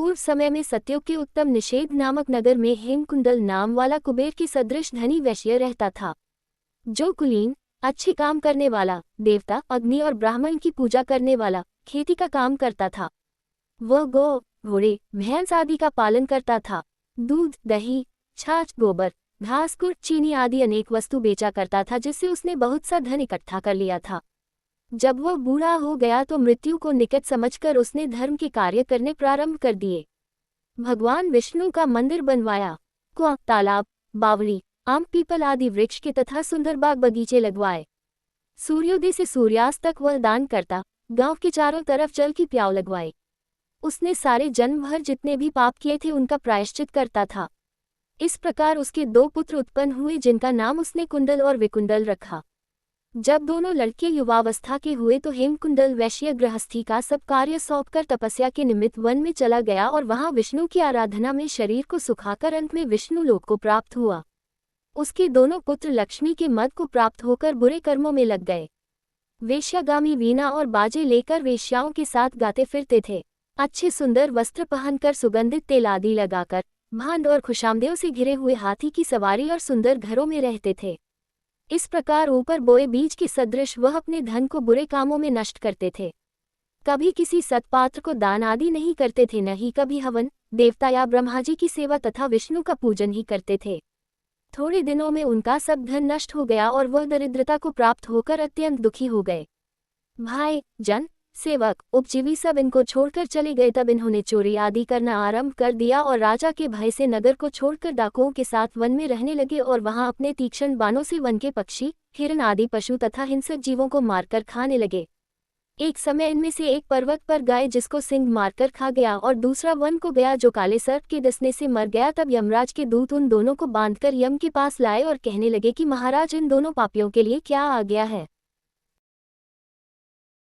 पूर्व समय में सत्युग के उत्तम निषेध नामक नगर में हेमकुंडल नाम वाला कुबेर के सदृश धनी वैश्य रहता था, जो कुलीन, अच्छे काम करने वाला, देवता, अग्नि और ब्राह्मण की पूजा करने वाला, खेती का काम करता था। वह गौ, घोड़े, भैंस आदि का पालन करता था। दूध, दही, छाछ, गोबर, घास, गुड़, चीनी आदि अनेक वस्तु बेचा करता था, जिससे उसने बहुत सा धन इकट्ठा कर लिया था। जब वह बूढ़ा हो गया तो मृत्यु को निकट समझकर उसने धर्म के कार्य करने प्रारंभ कर दिए। भगवान विष्णु का मंदिर बनवाया, कुआं, तालाब, बावड़ी, आम, पीपल आदि वृक्ष के तथा सुंदर बाग बगीचे लगवाए। सूर्योदय से सूर्यास्त तक वह दान करता, गांव के चारों तरफ जल की प्याव लगवाए। उसने सारे जन्म भर जितने भी पाप किए थे उनका प्रायश्चित करता था। इस प्रकार उसके 2 पुत्र उत्पन्न हुए, जिनका नाम उसने कुंडल और विकुंडल रखा। जब दोनों लड़के युवावस्था के हुए तो हेमकुंडल वैश्य गृहस्थी का सब कार्य सौंपकर तपस्या के निमित्त वन में चला गया और वहां विष्णु की आराधना में शरीर को सुखाकर अंत में विष्णु लोक को प्राप्त हुआ। उसके दोनों पुत्र लक्ष्मी के मद को प्राप्त होकर बुरे कर्मों में लग गए। वेश्यागामी वीणा और बाजे लेकर वेश्याओं के साथ गाते फिरते थे। अच्छे सुंदर वस्त्र पहनकर, सुगंधित तेल आदि लगाकर, भांड और खुशामदेव से घिरे हुए हाथी की सवारी और सुंदर घरों में रहते थे। इस प्रकार ऊपर बोए बीज के सदृश वह अपने धन को बुरे कामों में नष्ट करते थे। कभी किसी सत्पात्र को दान आदि नहीं करते थे, न ही कभी हवन, देवता या ब्रह्माजी की सेवा तथा विष्णु का पूजन ही करते थे। थोड़े दिनों में उनका सब धन नष्ट हो गया और वह दरिद्रता को प्राप्त होकर अत्यंत दुखी हो गए। भाई, जन, सेवक, उपजीवी सब इनको छोड़कर चले गए। तब इन्होंने चोरी आदि करना आरंभ कर दिया और राजा के भय से नगर को छोड़कर डाकुओं के साथ वन में रहने लगे और वहां अपने तीक्ष्ण बाणों से वन के पक्षी, हिरण आदि पशु तथा हिंसक जीवों को मारकर खाने लगे। एक समय इनमें से एक पर्वत पर गाय जिसको सिंह मारकर खा गया और दूसरा वन को गया जो काले सर्प के डसने से मर गया। तब यमराज के दूत उन दोनों को बांधकर यम के पास लाए और कहने लगे कि महाराज, इन दोनों पापियों के लिए क्या आ गया है।